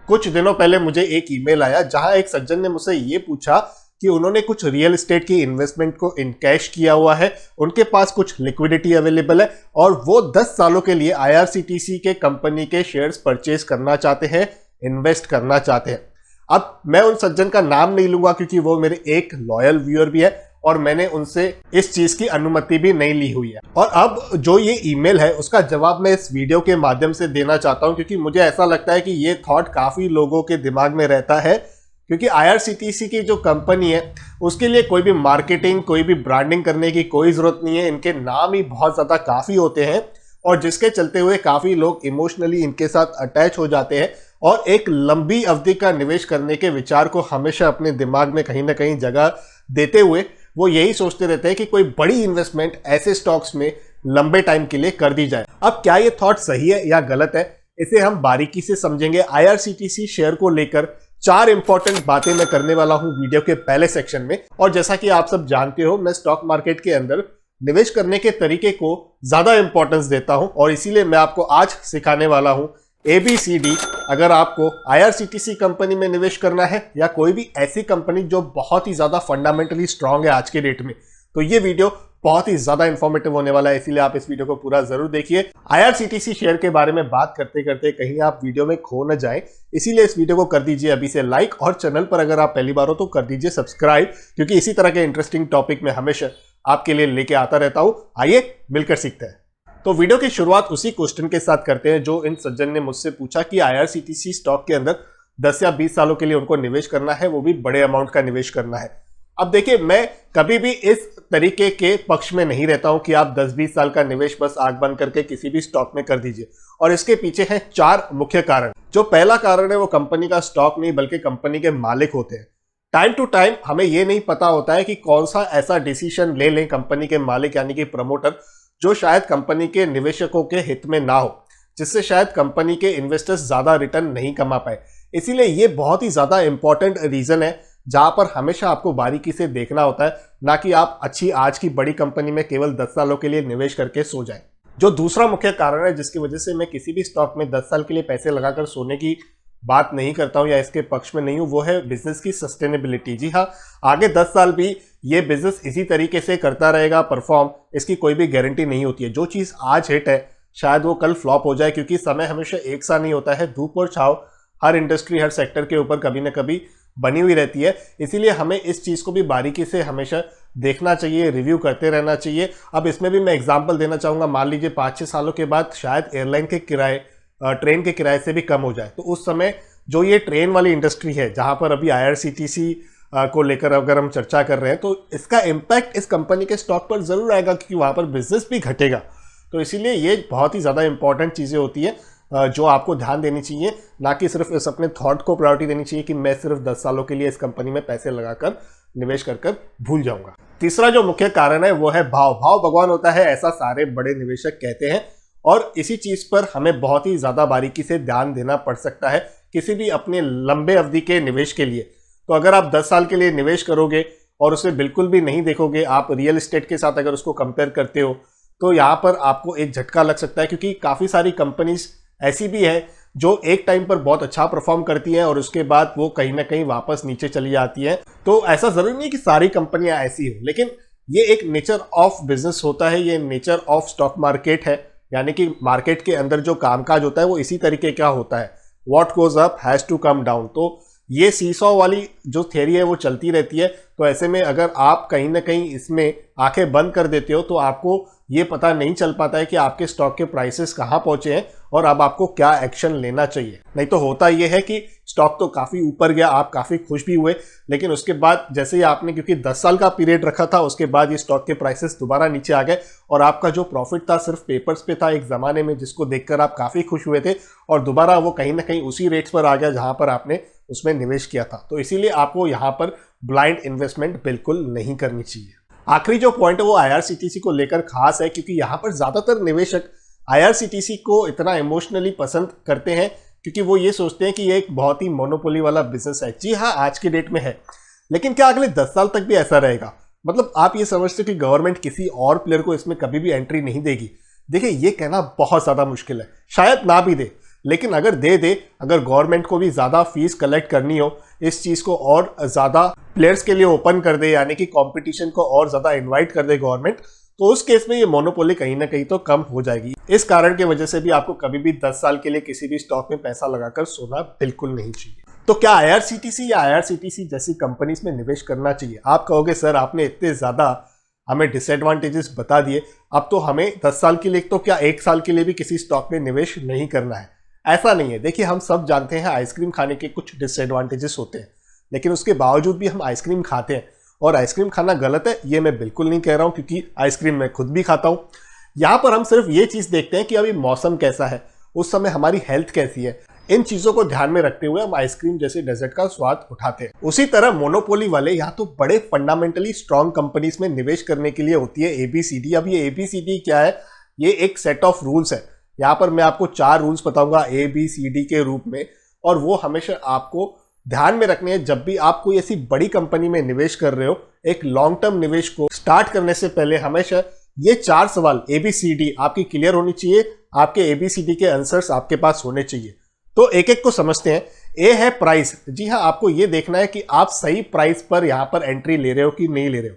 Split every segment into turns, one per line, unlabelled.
कुछ दिनों पहले मुझे एक ईमेल आया जहां एक सज्जन ने मुझसे ये पूछा कि उन्होंने कुछ रियल एस्टेट की इन्वेस्टमेंट को इन कैश किया हुआ है, उनके पास कुछ लिक्विडिटी अवेलेबल है और वो 10 सालों के लिए IRCTC के कंपनी के शेयर्स परचेज करना चाहते हैं, इन्वेस्ट करना चाहते हैं। अब मैं उन सज्जन का नाम नहीं लूंगा क्योंकि वो मेरे एक लॉयल व्यूअर भी है और मैंने उनसे इस चीज की अनुमति भी नहीं ली हुई है। और अब जो ये ईमेल है उसका जवाब मैं इस वीडियो के माध्यम से देना चाहता हूं क्योंकि मुझे ऐसा लगता है कि ये थॉट काफी लोगों के दिमाग में रहता है, क्योंकि IRCTC की जो कंपनी है उसके लिए कोई भी मार्केटिंग, कोई भी ब्रांडिंग करने की कोई जरूरत नहीं है। इनके नाम ही बहुत ज्यादा काफी होते हैं और जिसके चलते हुए काफी लोग इमोशनली इनके साथ अटैच हो जाते हैं और एक लंबी अवधि का निवेश करने के विचार को हमेशा अपने दिमाग में कहीं ना कहीं जगह देते हुए वो यही सोचते रहते हैं कि कोई बड़ी इन्वेस्टमेंट ऐसे स्टॉक्स में लंबे टाइम के लिए कर दी जाए। अब क्या ये थॉट सही है या गलत है, इसे हम बारीकी से समझेंगे। IRCTC शेयर को लेकर 4 इंपॉर्टेंट बातें मैं करने वाला हूं वीडियो के पहले सेक्शन में। और जैसा कि आप सब जानते हो, मैं स्टॉक मार्केट के अंदर निवेश करने के तरीके को ज्यादा इंपॉर्टेंस देता हूं और इसीलिए मैं आपको आज सिखाने वाला हूं ABCD। अगर आपको IRCTC कंपनी में निवेश करना है या कोई भी ऐसी कंपनी जो बहुत ही ज्यादा फंडामेंटली स्ट्रांग है आज के डेट में, तो ये वीडियो बहुत ही ज्यादा इंफॉर्मेटिव होने वाला है, इसीलिए आप इस वीडियो को पूरा जरूर देखिए। IRCTC शेयर के बारे में बात करते करते कहीं आप वीडियो में खो न जाए, इसीलिए इस वीडियो को कर दीजिए अभी से लाइक और चैनल पर अगर आप पहली बार हो तो कर दीजिए सब्सक्राइब, क्योंकि इसी तरह के इंटरेस्टिंग टॉपिक में हमेशा आपके लिए लेके आता रहता हूं। आइए मिलकर सीखते हैं। तो वीडियो की शुरुआत उसी क्वेश्चन के साथ करते हैं जो इन सज्जन ने मुझसे पूछा कि IRCTC स्टॉक के अंदर 10 या 20 सालों के लिए उनको निवेश करना है, वो भी बड़े अमाउंट का निवेश करना है। अब देखिए, मैं कभी भी इस तरीके के पक्ष में नहीं रहता हूं कि आप 10-20 साल का निवेश बस आंख बंद करके किसी भी स्टॉक में कर दीजिए। और इसके पीछे हैं 4 मुख्य कारण। जो पहला कारण है वो कंपनी का स्टॉक नहीं बल्कि कंपनी के मालिक होते हैं। टाइम टू टाइम हमें यह नहीं पता होता है कि कौन सा ऐसा डिसीजन ले लें कंपनी के मालिक यानी कि प्रमोटर जो शायद कंपनी के निवेशकों के हित में ना हो, जिससे शायद कंपनी के इन्वेस्टर्स ज्यादा रिटर्न नहीं कमा पाए। इसीलिए ये बहुत ही ज्यादा इंपॉर्टेंट रीजन है जहां पर हमेशा आपको बारीकी से देखना होता है, ना कि आप अच्छी आज की बड़ी कंपनी में केवल 10 सालों के लिए निवेश करके सो जाएं। जो दूसरा मुख्य कारण है जिसकी वजह से मैं किसी भी स्टॉक में 10 साल के लिए पैसे लगाकर सोने की बात नहीं करता हूं या इसके पक्ष में नहीं हूं, वो है बिजनेस की सस्टेनेबिलिटी। जी हाँ, आगे 10 साल भी ये बिजनेस इसी तरीके से करता रहेगा परफॉर्म, इसकी कोई भी गारंटी नहीं होती है। जो चीज आज हिट है शायद वो कल फ्लॉप हो जाए, क्योंकि समय हमेशा एक सा नहीं होता है। धूप और छाव हर इंडस्ट्री, हर सेक्टर के ऊपर कभी ना कभी बनी हुई रहती है। इसीलिए हमें इस चीज को भी बारीकी से हमेशा देखना चाहिए, रिव्यू करते रहना चाहिए। अब इसमें भी मैं एग्जांपल देना चाहूंगा, मान लीजिए 5-6 सालों के बाद शायद एयरलाइन के किराए ट्रेन के किराए से भी कम हो जाए, तो उस समय जो ये ट्रेन वाली इंडस्ट्री है जहां पर अभी IRCTC को लेकर अगर हम चर्चा कर रहे हैं, तो इसका इम्पैक्ट इस कंपनी के स्टॉक पर जरूर आएगा क्योंकि वहां पर बिजनेस भी घटेगा। तो इसीलिए ये बहुत ही ज्यादा इंपॉर्टेंट चीजें होती है जो आपको ध्यान देनी चाहिए, ना कि सिर्फ इस अपने थॉट को प्रायोरिटी देनी चाहिए कि मैं सिर्फ 10 सालों के लिए इस कंपनी में पैसे लगाकर निवेश कर भूल जाऊंगा। तीसरा जो मुख्य कारण है वो है भाव भगवान होता है, ऐसा सारे बड़े निवेशक कहते हैं और इसी चीज पर हमें बहुत ही ज्यादा बारीकी से ध्यान देना पड़ सकता है किसी भी अपने लंबे अवधि के निवेश के लिए। तो अगर आप 10 साल के लिए निवेश करोगे और उसे बिल्कुल भी नहीं देखोगे, आप रियल एस्टेट के साथ अगर उसको कंपेयर करते हो, तो यहाँ पर आपको एक झटका लग सकता है, क्योंकि काफी सारी कंपनीज ऐसी भी है जो एक टाइम पर बहुत अच्छा परफॉर्म करती हैं और उसके बाद वो कहीं ना कहीं वापस नीचे चली जाती हैं। तो ऐसा जरूरी नहीं कि सारी कंपनियां ऐसी हो, लेकिन ये एक नेचर ऑफ बिजनेस होता है, ये नेचर ऑफ स्टॉक मार्केट है। यानी कि मार्केट के अंदर जो कामकाज होता है वो इसी तरीके का होता है, what goes up has to come down. तो ये सीसॉ वाली जो थ्योरी है वो चलती रहती है। तो ऐसे में अगर आप कहीं ना कहीं इसमें आंखें बंद कर देते हो तो आपको ये पता नहीं चल पाता है कि आपके स्टॉक के प्राइसेस कहां पहुंचे हैं और अब आपको क्या एक्शन लेना चाहिए। नहीं तो होता यह है कि स्टॉक तो काफी ऊपर गया, आप काफी खुश भी हुए, लेकिन उसके बाद जैसे ही आपने क्योंकि 10 साल का पीरियड रखा था, उसके बाद ये स्टॉक के प्राइसेस दोबारा नीचे आ गए और आपका जो प्रॉफिट था सिर्फ पेपर्स पे था एक जमाने में, जिसको देखकर आप काफी खुश हुए थे, और दोबारा वो कहीं ना कहीं उसी रेट्स पर आ गया जहां पर आपने उसमें निवेश किया था। तो इसीलिए आपको यहाँ पर ब्लाइंड इन्वेस्टमेंट बिल्कुल नहीं करनी चाहिए। आखिरी जो पॉइंट है वो IRCTC को लेकर खास है, क्योंकि यहाँ पर ज्यादातर निवेशक IRCTC को इतना इमोशनली पसंद करते हैं क्योंकि वो ये सोचते हैं कि ये एक बहुत ही मोनोपोली वाला बिजनेस है। जी हाँ, आज की डेट में है, लेकिन क्या अगले 10 साल तक भी ऐसा रहेगा? मतलब आप ये समझते हो कि गवर्नमेंट किसी और प्लेयर को इसमें कभी भी एंट्री नहीं देगी? देखिए, ये कहना बहुत ज्यादा मुश्किल है, शायद ना भी दे, लेकिन अगर दे दे, अगर गवर्नमेंट को भी ज़्यादा फीस कलेक्ट करनी हो, इस चीज़ को और ज़्यादा प्लेयर्स के लिए ओपन कर दे, यानी कि कंपटीशन को और ज़्यादा इनवाइट कर दे गवर्नमेंट, तो उस केस में ये मोनोपोली कहीं ना कहीं तो कम हो जाएगी। इस कारण की वजह से भी आपको कभी भी 10 साल के लिए किसी भी स्टॉक में पैसा लगाकर सोना बिल्कुल नहीं चाहिए। तो क्या IRCTC या IRCTC जैसी कंपनीज में निवेश करना चाहिए? आप कहोगे सर आपने इतने ज़्यादा हमें डिसएडवांटेजेस बता दिए, अब तो हमें 10 साल के लिए तो क्या 1 साल के लिए भी किसी स्टॉक में निवेश नहीं करना है? ऐसा नहीं है। देखिए, हम सब जानते हैं आइसक्रीम खाने के कुछ डिसएडवांटेजेस होते हैं, लेकिन उसके बावजूद भी हम आइसक्रीम खाते हैं। और आइसक्रीम खाना गलत है ये मैं बिल्कुल नहीं कह रहा हूं, क्योंकि आइसक्रीम मैं खुद भी खाता हूं। यहां पर हम सिर्फ ये चीज देखते हैं कि अभी मौसम कैसा है, उस समय हमारी हेल्थ कैसी है। इन चीजों को ध्यान में रखते हुए हम आइसक्रीम जैसे डेजर्ट का स्वाद उठाते हैं। उसी तरह मोनोपोली वाले यहाँ तो बड़े फंडामेंटली स्ट्रॉन्ग कंपनीज में निवेश करने के लिए होती है ABCD। अब ये ABCD क्या है? ये एक सेट ऑफ रूल्स है। यहाँ पर मैं आपको 4 रूल्स बताऊंगा ABCD के रूप में, और वो हमेशा आपको ध्यान में रखने हैं जब भी आप कोई ऐसी बड़ी कंपनी में निवेश कर रहे हो। एक लॉन्ग टर्म निवेश को स्टार्ट करने से पहले हमेशा ये 4 सवाल ABCD आपकी क्लियर होनी चाहिए, आपके ABCD के आंसर्स आपके पास होने चाहिए। तो एक एक को समझते हैं। ए है प्राइस। जी हाँ, आपको ये देखना है कि आप सही प्राइस पर यहां पर एंट्री ले रहे हो कि नहीं ले रहे हो।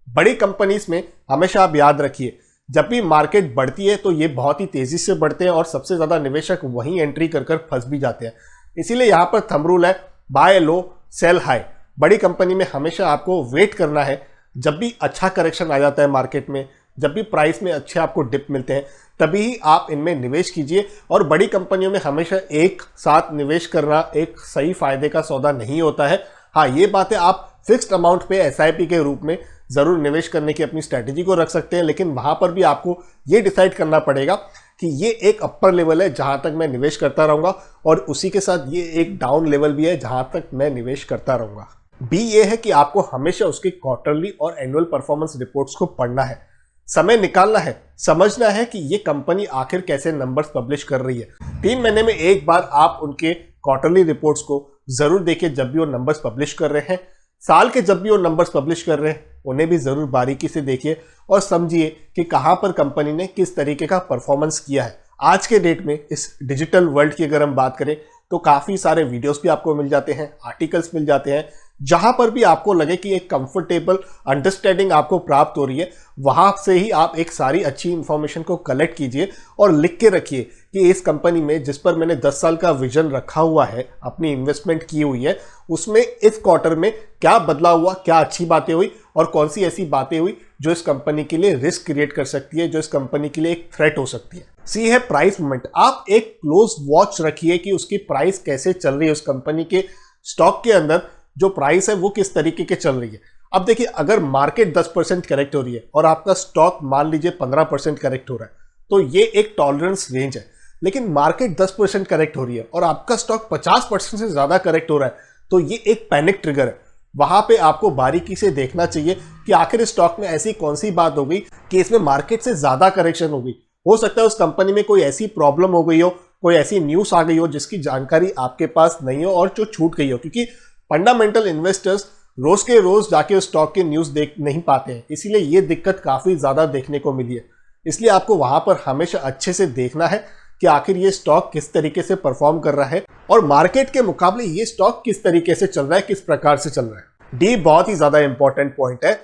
बड़ी कंपनीज में हमेशा आप याद रखिए, जब भी मार्केट बढ़ती है तो ये बहुत ही तेजी से बढ़ते हैं और सबसे ज्यादा निवेशक वहीं एंट्री कर फंस भी जाते हैं। इसीलिए यहां पर थंब रूल है, बाय लो सेल हाई। बड़ी कंपनी में हमेशा आपको वेट करना है। जब भी अच्छा करेक्शन आ जाता है मार्केट में, जब भी प्राइस में अच्छे आपको डिप मिलते हैं, तभी ही आप इनमें निवेश कीजिए। और बड़ी कंपनियों में हमेशा एक साथ निवेश करना एक सही फायदे का सौदा नहीं होता है। हाँ, ये बातें आप फिक्स्ड अमाउंट पे SIP के रूप में जरूर निवेश करने की अपनी स्ट्रैटेजी को रख सकते हैं, लेकिन वहां पर भी आपको ये डिसाइड करना पड़ेगा कि ये एक अपर लेवल है जहां तक मैं निवेश करता रहूंगा, और उसी के साथ ये एक डाउन लेवल भी है जहां तक मैं निवेश करता रहूंगा। B ये है कि आपको हमेशा उसके क्वार्टरली और एनुअल परफॉर्मेंस रिपोर्ट्स को पढ़ना है, समय निकालना है, समझना है कि ये कंपनी आखिर कैसे नंबर्स पब्लिश कर रही है। 3 महीने में एक बार आप उनके क्वार्टरली रिपोर्ट्स को जरूर देखिए जब भी वो नंबर्स पब्लिश कर रहे हैं। साल के जब भी वो नंबर्स पब्लिश कर रहे हैं उन्हें भी जरूर बारीकी से देखिए और समझिए कि कहां पर कंपनी ने किस तरीके का परफॉर्मेंस किया है। आज के डेट में इस डिजिटल वर्ल्ड की अगर हम बात करें तो काफी सारे वीडियोस भी आपको मिल जाते हैं, आर्टिकल्स मिल जाते हैं, जहां पर भी आपको लगे कि एक कंफर्टेबल अंडरस्टैंडिंग आपको प्राप्त हो रही है, वहां से ही आप एक सारी अच्छी इंफॉर्मेशन को कलेक्ट कीजिए और लिख के रखिए कि इस कंपनी में जिस पर मैंने 10 साल का विजन रखा हुआ है, अपनी इन्वेस्टमेंट की हुई है, उसमें इस क्वार्टर में क्या बदलाव हुआ, क्या अच्छी बातें हुई और कौन सी ऐसी बातें हुई जो इस कंपनी के लिए रिस्क क्रिएट कर सकती है, जो इस कंपनी के लिए एक थ्रेट हो सकती है। सी है प्राइस मूवमेंट। आप एक क्लोज वॉच रखिए कि उसकी प्राइस कैसे चल रही है, उस कंपनी के स्टॉक के अंदर जो प्राइस है वो किस तरीके के चल रही है। अब देखिए, अगर मार्केट 10% करेक्ट हो रही है और आपका स्टॉक मान लीजिए 15% करेक्ट हो रहा है, तो ये एक टॉलरेंस रेंज है। लेकिन मार्केट 10% करेक्ट हो रही है और आपका स्टॉक 50% से ज्यादा करेक्ट हो रहा है, तो ये एक पैनिक ट्रिगर है। वहां पे आपको बारीकी से देखना चाहिए कि आखिर इस स्टॉक में ऐसी कौन सी बात हो गई कि इसमें मार्केट से ज्यादा करेक्शन हो गई। हो सकता है उस कंपनी में कोई ऐसी प्रॉब्लम हो गई हो, कोई ऐसी न्यूज आ गई हो जिसकी जानकारी आपके पास नहीं हो और जो छूट गई हो, क्योंकि फंडामेंटल इन्वेस्टर्स रोज के रोज जाके उस स्टॉक की न्यूज देख नहीं पाते हैं, इसीलिए ये दिक्कत काफी ज्यादा देखने को मिली है। इसलिए आपको वहां पर हमेशा अच्छे से देखना है कि आखिर ये स्टॉक किस तरीके से परफॉर्म कर रहा है और मार्केट के मुकाबले ये स्टॉक किस तरीके से चल रहा है, किस प्रकार से चल रहा है। डी बहुत ही ज्यादा इंपॉर्टेंट पॉइंट है।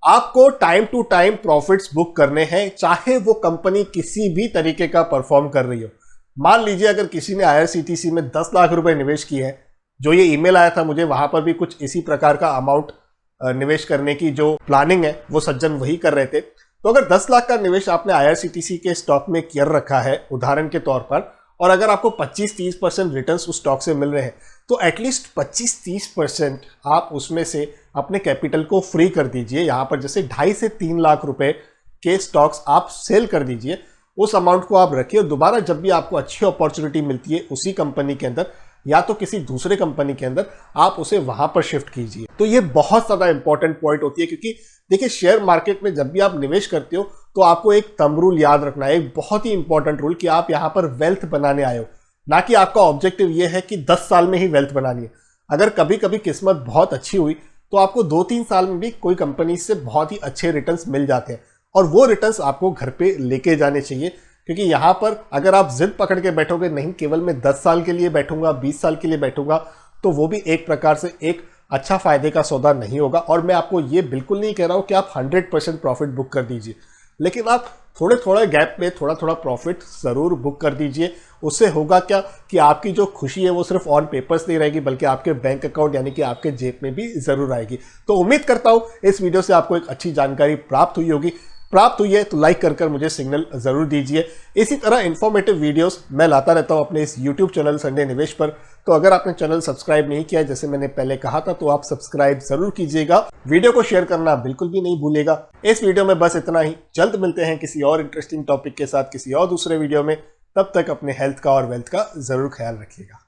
आपको time to time profits book करने हैं, चाहे वो कंपनी किसी भी तरीके का परफॉर्म कर रही हो। मान लीजिए अगर किसी ने IRCTC में 10 लाख रुपए निवेश किए हैं, जो ये ईमेल आया था मुझे, वहां पर भी कुछ इसी प्रकार का अमाउंट निवेश करने की जो प्लानिंग है वो सज्जन वही कर रहे थे। तो अगर 10 लाख का निवेश आपने IRCTC के स्टॉक में कर रखा है उदाहरण के तौर पर, और अगर आपको 25-30% रिटर्न्स उस स्टॉक से मिल रहे हैं, तो एटलीस्ट 25-30% आप उसमें से अपने कैपिटल को फ्री कर दीजिए। यहाँ पर जैसे 2.5 से 3 लाख रुपए के स्टॉक्स आप सेल कर दीजिए, उस अमाउंट को आप रखिए और दोबारा जब भी आपको अच्छी अपॉर्चुनिटी मिलती है उसी कंपनी के अंदर या तो किसी दूसरे कंपनी के अंदर, आप उसे वहां पर शिफ्ट कीजिए। तो ये बहुत ज्यादा इंपॉर्टेंट पॉइंट होती है, क्योंकि देखिए शेयर मार्केट में जब भी आप निवेश करते हो तो आपको एक थंब रूल याद रखना है, एक बहुत ही इंपॉर्टेंट रूल, कि आप यहां पर वेल्थ बनाने आए हो, ना कि आपका ऑब्जेक्टिव ये है कि 10 साल में ही वेल्थ बनानी है। अगर कभी कभी किस्मत बहुत अच्छी हुई तो आपको 2-3 साल में भी कोई कंपनी से बहुत ही अच्छे रिटर्न्स मिल जाते हैं और वो रिटर्न्स आपको घर पे लेके जाने चाहिए, क्योंकि यहाँ पर अगर आप जिद पकड़ के बैठोगे, नहीं केवल मैं 10 साल के लिए बैठूंगा, 20 साल के लिए बैठूंगा, तो वो भी एक प्रकार से एक अच्छा फायदे का सौदा नहीं होगा। और मैं आपको ये बिल्कुल नहीं कह रहा हूँ कि आप 100% प्रॉफिट बुक कर दीजिए, लेकिन आप थोड़े थोड़े गैप में थोड़ा थोड़ा प्रॉफिट ज़रूर बुक कर दीजिए। उससे होगा क्या कि आपकी जो खुशी है वो सिर्फ ऑन पेपर्स नहीं रहेगी, बल्कि आपके बैंक अकाउंट यानी कि आपके जेब में भी ज़रूर आएगी। तो उम्मीद करता हूँ इस वीडियो से आपको एक अच्छी जानकारी प्राप्त हुई है तो लाइक कर मुझे सिग्नल ज़रूर दीजिए। इसी तरह इन्फॉर्मेटिव वीडियोस मैं लाता रहता हूँ अपने इस यूट्यूब चैनल संडे निवेश पर। तो अगर आपने चैनल सब्सक्राइब नहीं किया जैसे मैंने पहले कहा था, तो आप सब्सक्राइब जरूर कीजिएगा। वीडियो को शेयर करना बिल्कुल भी नहीं भूलिएगा। इस वीडियो में बस इतना ही। जल्द मिलते हैं किसी और इंटरेस्टिंग टॉपिक के साथ किसी और दूसरे वीडियो में। तब तक अपने हेल्थ का और वेल्थ का जरूर ख्याल रखिएगा।